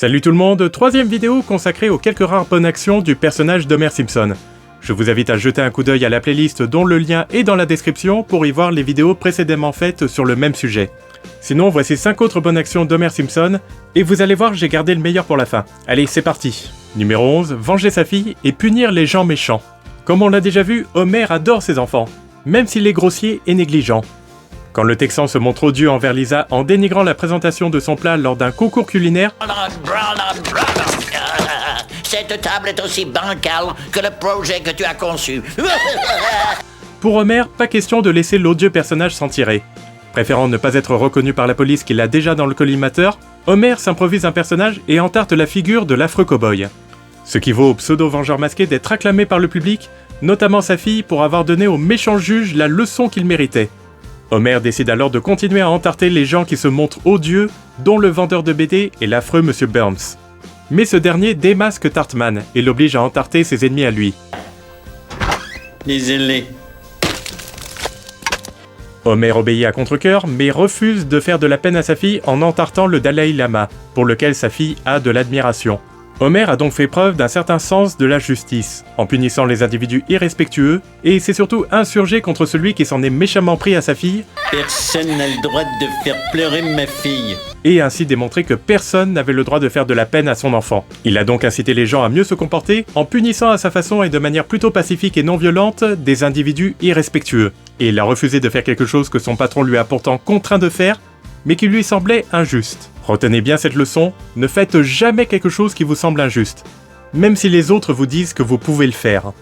Salut tout le monde, troisième vidéo consacrée aux quelques rares bonnes actions du personnage d'Homer Simpson. Je vous invite à jeter un coup d'œil à la playlist dont le lien est dans la description pour y voir les vidéos précédemment faites sur le même sujet. Sinon, voici 5 autres bonnes actions d'Homer Simpson, et vous allez voir, j'ai gardé le meilleur pour la fin. Allez, c'est parti. Numéro 11, venger sa fille et punir les gens méchants. Comme on l'a déjà vu, Homer adore ses enfants, même s'il est grossier et négligent. Quand le Texan se montre odieux envers Lisa en dénigrant la présentation de son plat lors d'un concours culinaire, cette table est aussi bancale que le projet que tu as conçu. pour Homer, pas question de laisser l'odieux personnage s'en tirer. Préférant ne pas être reconnu par la police qu'il a déjà dans le collimateur, Homer s'improvise un personnage et entarte la figure de l'affreux cow-boy. Ce qui vaut au pseudo-vengeur masqué d'être acclamé par le public, notamment sa fille pour avoir donné au méchant juge la leçon qu'il méritait. Homer décide alors de continuer à entarter les gens qui se montrent odieux, dont le vendeur de BD et l'affreux Monsieur Burns. Mais ce dernier démasque Tartman et l'oblige à entarter ses ennemis à lui. Lisez-les. Homer obéit à contre-cœur, mais refuse de faire de la peine à sa fille en entartant le Dalai Lama, pour lequel sa fille a de l'admiration. Homer a donc fait preuve d'un certain sens de la justice, en punissant les individus irrespectueux, et s'est surtout insurgé contre celui qui s'en est méchamment pris à sa fille, Personne n'a le droit de faire pleurer ma fille. et ainsi démontré que personne n'avait le droit de faire de la peine à son enfant. Il a donc incité les gens à mieux se comporter, en punissant à sa façon et de manière plutôt pacifique et non violente des individus irrespectueux. Et il a refusé de faire quelque chose que son patron lui a pourtant contraint de faire, mais qui lui semblait injuste. Retenez bien cette leçon, ne faites jamais quelque chose qui vous semble injuste, même si les autres vous disent que vous pouvez le faire.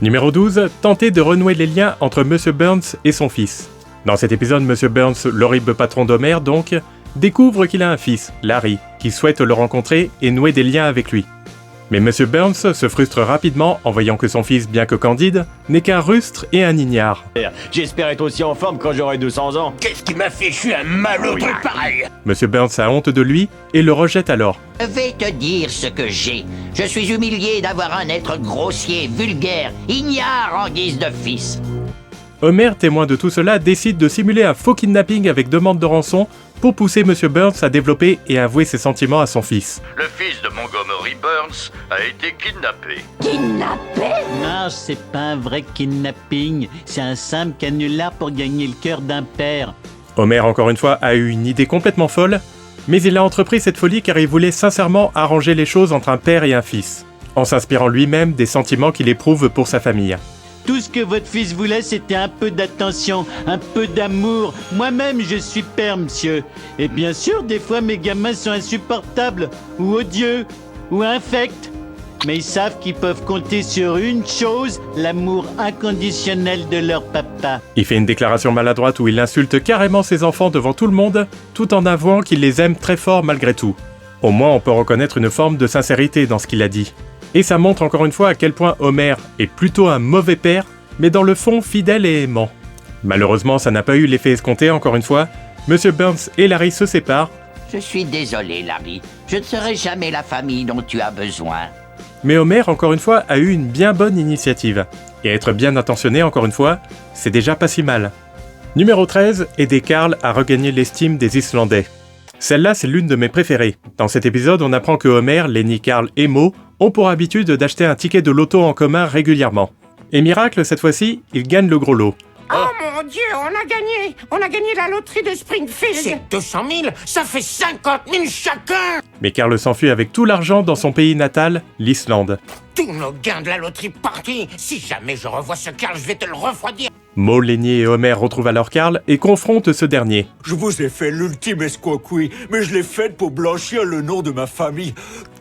Numéro 12, tentez de renouer les liens entre Monsieur Burns et son fils. Dans cet épisode, Monsieur Burns, l'horrible patron d'Homer donc, découvre qu'il a un fils, Larry, qui souhaite le rencontrer et nouer des liens avec lui. Mais Monsieur Burns se frustre rapidement en voyant que son fils, bien que candide, n'est qu'un rustre et un ignare. J'espère être aussi en forme quand j'aurai 200 ans. Qu'est-ce qui m'a fait chier un malheureux pareil? Monsieur Burns a honte de lui et le rejette alors. Je vais te dire ce que j'ai. Je suis humilié d'avoir un être grossier, vulgaire, ignare en guise de fils. Homer, témoin de tout cela, décide de simuler un faux kidnapping avec demande de rançon pour pousser Monsieur Burns à développer et avouer ses sentiments à son fils. Le fils de Montgomery Burns a été kidnappé. Kidnappé? Non, c'est pas un vrai kidnapping. C'est un simple canular pour gagner le cœur d'un père. Homer, encore une fois, a eu une idée complètement folle, mais il a entrepris cette folie car il voulait sincèrement arranger les choses entre un père et un fils, en s'inspirant lui-même des sentiments qu'il éprouve pour sa famille. Tout ce que votre fils voulait, c'était un peu d'attention, un peu d'amour. Moi-même, je suis père, monsieur. Et bien sûr, des fois, mes gamins sont insupportables, ou odieux, ou infects. Mais ils savent qu'ils peuvent compter sur une chose, l'amour inconditionnel de leur papa. Il fait une déclaration maladroite où il insulte carrément ses enfants devant tout le monde, tout en avouant qu'il les aime très fort malgré tout. Au moins, on peut reconnaître une forme de sincérité dans ce qu'il a dit. Et ça montre encore une fois à quel point Homer est plutôt un mauvais père, mais dans le fond fidèle et aimant. Malheureusement, ça n'a pas eu l'effet escompté encore une fois. Monsieur Burns et Larry se séparent, Je suis désolé, Larry. Je ne serai jamais la famille dont tu as besoin. mais Homer, encore une fois, a eu une bien bonne initiative. Et être bien intentionné, encore une fois, c'est déjà pas si mal. Numéro 13, aider Carl à regagner l'estime des Islandais. Celle-là, c'est l'une de mes préférées. Dans cet épisode, on apprend que Homer, Lenny, Carl et Moe ont pour habitude d'acheter un ticket de loto en commun régulièrement. Et miracle, cette fois-ci, ils gagnent le gros lot. Oh mon Dieu, on a gagné la loterie de Springfield. C'est 200 000, ça fait 50 000 chacun. Mais Carl s'enfuit avec tout l'argent dans son pays natal, l'Islande. Tous nos gains de la loterie partis. Si jamais je revois ce Carl, je vais te le refroidir. Moe, Lenny et Homer retrouvent alors Carl et confrontent ce dernier. Je vous ai fait l'ultime escroquerie, mais je l'ai faite pour blanchir le nom de ma famille.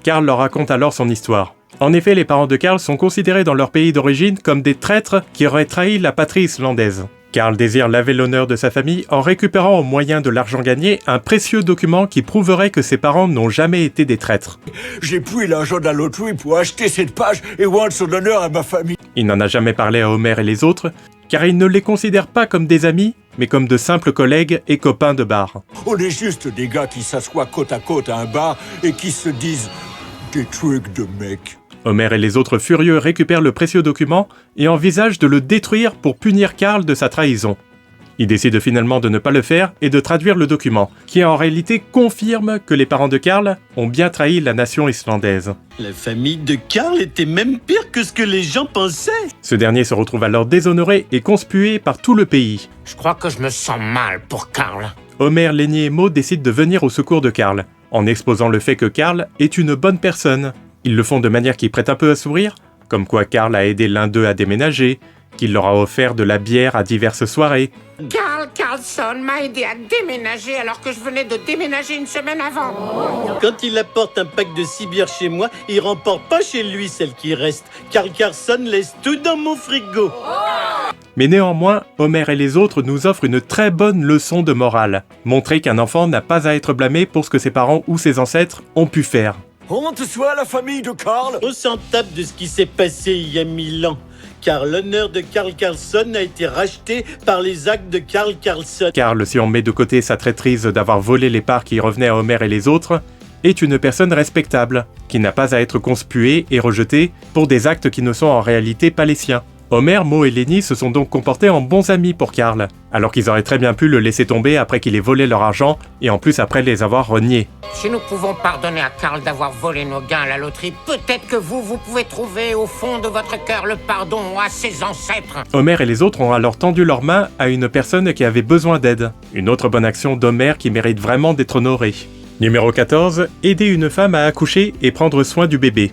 Carl leur raconte alors son histoire. En effet, les parents de Carl sont considérés dans leur pays d'origine comme des traîtres qui auraient trahi la patrie islandaise. Carl désire laver l'honneur de sa famille en récupérant au moyen de l'argent gagné un précieux document qui prouverait que ses parents n'ont jamais été des traîtres. J'ai pris l'argent de la loterie pour acheter cette page et rendre son honneur à ma famille. Il n'en a jamais parlé à Homer et les autres, car il ne les considère pas comme des amis, mais comme de simples collègues et copains de bar. On est juste des gars qui s'assoient côte à côte à un bar et qui se disent des trucs de mecs. Homer et les autres furieux récupèrent le précieux document et envisagent de le détruire pour punir Carl de sa trahison. Il décide finalement de ne pas le faire et de traduire le document, qui en réalité confirme que les parents de Karl ont bien trahi la nation islandaise. La famille de Karl était même pire que ce que les gens pensaient. Ce dernier se retrouve alors déshonoré et conspué par tout le pays. Je crois que je me sens mal pour Karl. Homer, Lenny et Maud décident de venir au secours de Karl, en exposant le fait que Karl est une bonne personne. Ils le font de manière qui prête un peu à sourire, comme quoi Karl a aidé l'un d'eux à déménager, qu'il leur a offert de la bière à diverses soirées. Carl Carlson m'a aidé à déménager alors que je venais de déménager une semaine avant. Quand il apporte un pack de 6 bières chez moi, il remporte pas chez lui celle qui reste. Carl Carlson laisse tout dans mon frigo. Mais néanmoins, Homer et les autres nous offrent une très bonne leçon de morale. Montrer qu'un enfant n'a pas à être blâmé pour ce que ses parents ou ses ancêtres ont pu faire. Honte soit la famille de Karl. On s'en tape de ce qui s'est passé il y a 1000 ans. Car l'honneur de Carl Carlson a été racheté par les actes de Carl Carlson. Karl, si on met de côté sa traîtrise d'avoir volé les parts qui revenaient à Homer et les autres, est une personne respectable, qui n'a pas à être conspuée et rejetée pour des actes qui ne sont en réalité pas les siens. Homer, Moe et Lenny se sont donc comportés en bons amis pour Karl, alors qu'ils auraient très bien pu le laisser tomber après qu'il ait volé leur argent et en plus après les avoir reniés. Si nous pouvons pardonner à Karl d'avoir volé nos gains à la loterie, peut-être que vous pouvez trouver au fond de votre cœur le pardon à ses ancêtres. Homer et les autres ont alors tendu leurs mains à une personne qui avait besoin d'aide. Une autre bonne action d'Homer qui mérite vraiment d'être honorée. Numéro 14, aider une femme à accoucher et prendre soin du bébé.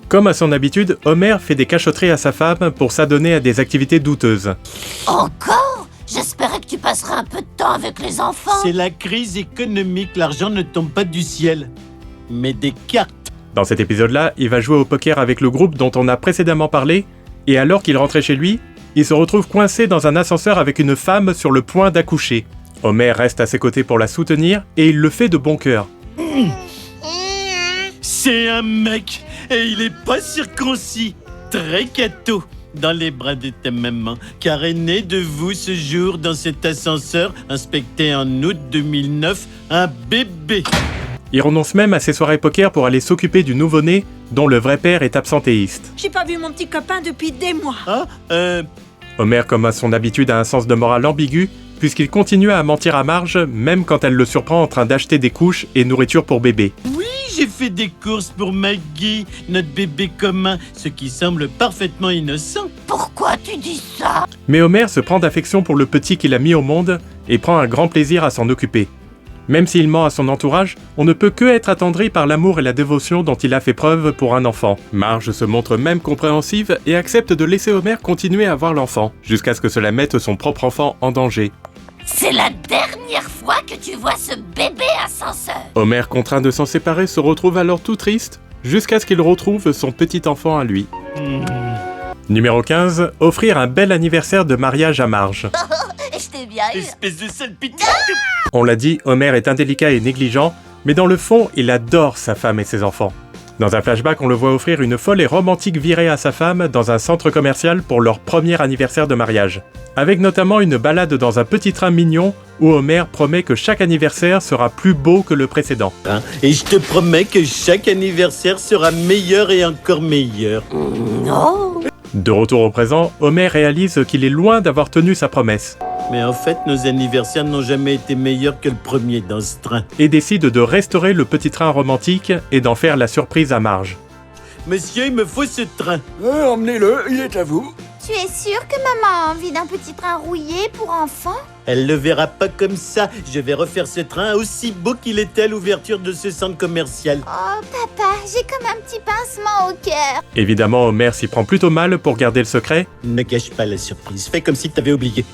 Comme à son habitude, Homer fait des cachotteries à sa femme pour s'adonner à des activités douteuses. Encore ? J'espérais que tu passerais un peu de temps avec les enfants. C'est la crise économique, l'argent ne tombe pas du ciel, mais des cartes. Dans cet épisode-là, il va jouer au poker avec le groupe dont on a précédemment parlé, et alors qu'il rentrait chez lui, il se retrouve coincé dans un ascenseur avec une femme sur le point d'accoucher. Homer reste à ses côtés pour la soutenir, et il le fait de bon cœur. C'est un mec, et il est pas circoncis, très cateau. Dans les bras de ta maman, car est né de vous ce jour dans cet ascenseur, inspecté en août 2009, un bébé. Il renonce même à ses soirées poker pour aller s'occuper du nouveau-né, dont le vrai père est absentéiste. J'ai pas vu mon petit copain depuis des mois. Homer, comme à son habitude, a un sens de morale ambigu, puisqu'il continue à mentir à Marge, même quand elle le surprend en train d'acheter des couches et nourriture pour bébé. Oui, j'ai fait des courses pour Maggie, notre bébé commun, ce qui semble parfaitement innocent. Pourquoi tu dis ça ? Mais Homer se prend d'affection pour le petit qu'il a mis au monde et prend un grand plaisir à s'en occuper. Même s'il ment à son entourage, on ne peut que être attendri par l'amour et la dévotion dont il a fait preuve pour un enfant. Marge se montre même compréhensive et accepte de laisser Homer continuer à voir l'enfant, jusqu'à ce que cela mette son propre enfant en danger. C'est la dernière fois que tu vois ce bébé ascenseur. Homer, contraint de s'en séparer, se retrouve alors tout triste, jusqu'à ce qu'il retrouve son petit enfant à lui. Numéro 15, offrir un bel anniversaire de mariage à Marge. Je t'ai bien eu. Espèce de sale pitié. On l'a dit, Homer est indélicat et négligent, mais dans le fond, il adore sa femme et ses enfants. Dans un flashback, on le voit offrir une folle et romantique virée à sa femme dans un centre commercial pour leur premier anniversaire de mariage. Avec notamment une balade dans un petit train mignon où Homer promet que chaque anniversaire sera plus beau que le précédent. Et je te promets que chaque anniversaire sera meilleur et encore meilleur. Non. De retour au présent, Homer réalise qu'il est loin d'avoir tenu sa promesse. Mais en fait, nos anniversaires n'ont jamais été meilleurs que le premier dans ce train. Et décide de restaurer le petit train romantique et d'en faire la surprise à Marge. Monsieur, il me faut ce train. Emmenez-le, il est à vous. Tu es sûr que maman a envie d'un petit train rouillé pour enfants ? Elle le verra pas comme ça. Je vais refaire ce train aussi beau qu'il était à l'ouverture de ce centre commercial. Oh papa, j'ai comme un petit pincement au cœur. Évidemment, Homer s'y prend plutôt mal pour garder le secret. Ne gâche pas la surprise, fais comme si t'avais oublié.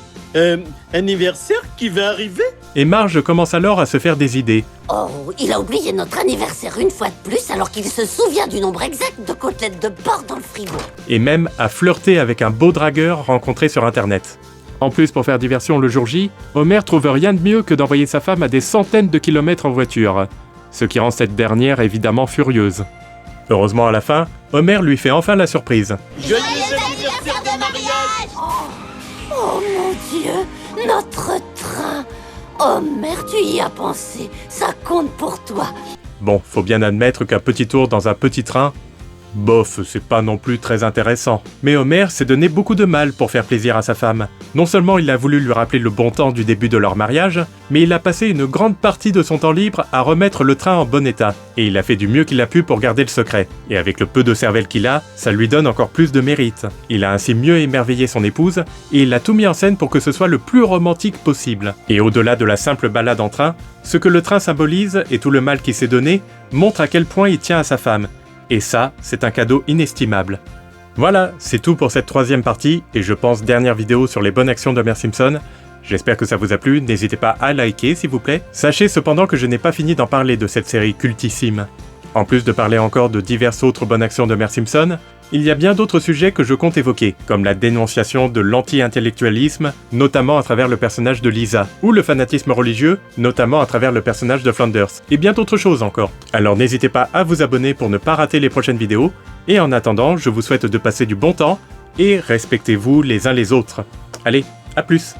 Anniversaire qui va arriver ? Et Marge commence alors à se faire des idées. Oh, il a oublié notre anniversaire une fois de plus alors qu'il se souvient du nombre exact de côtelettes de porc dans le frigo. Et même à flirter avec un beau dragueur rencontré sur internet. En plus, pour faire diversion le jour J, Homer trouve rien de mieux que d'envoyer sa femme à des centaines de kilomètres en voiture, ce qui rend cette dernière évidemment furieuse. Heureusement à la fin, Homer lui fait enfin la surprise. Joyeux anniversaire de mariage ! Oh mon Dieu, notre train. Homer, tu y as pensé, ça compte pour toi. Bon, faut bien admettre qu'un petit tour dans un petit train, Bof, c'est pas non plus très intéressant. Mais Homer s'est donné beaucoup de mal pour faire plaisir à sa femme. Non seulement il a voulu lui rappeler le bon temps du début de leur mariage, mais il a passé une grande partie de son temps libre à remettre le train en bon état. Et il a fait du mieux qu'il a pu pour garder le secret. Et avec le peu de cervelle qu'il a, ça lui donne encore plus de mérite. Il a ainsi mieux émerveillé son épouse, et il a tout mis en scène pour que ce soit le plus romantique possible. Et au-delà de la simple balade en train, ce que le train symbolise et tout le mal qu'il s'est donné montre à quel point il tient à sa femme. Et ça, c'est un cadeau inestimable. Voilà, c'est tout pour cette 3e partie, et je pense dernière vidéo sur les bonnes actions d'Homer Simpson. J'espère que ça vous a plu, n'hésitez pas à liker s'il vous plaît. Sachez cependant que je n'ai pas fini d'en parler de cette série cultissime. En plus de parler encore de diverses autres bonnes actions d'Homer Simpson, il y a bien d'autres sujets que je compte évoquer, comme la dénonciation de l'anti-intellectualisme, notamment à travers le personnage de Lisa, ou le fanatisme religieux, notamment à travers le personnage de Flanders, et bien d'autres choses encore. Alors n'hésitez pas à vous abonner pour ne pas rater les prochaines vidéos, et en attendant, je vous souhaite de passer du bon temps, et respectez-vous les uns les autres. Allez, à plus!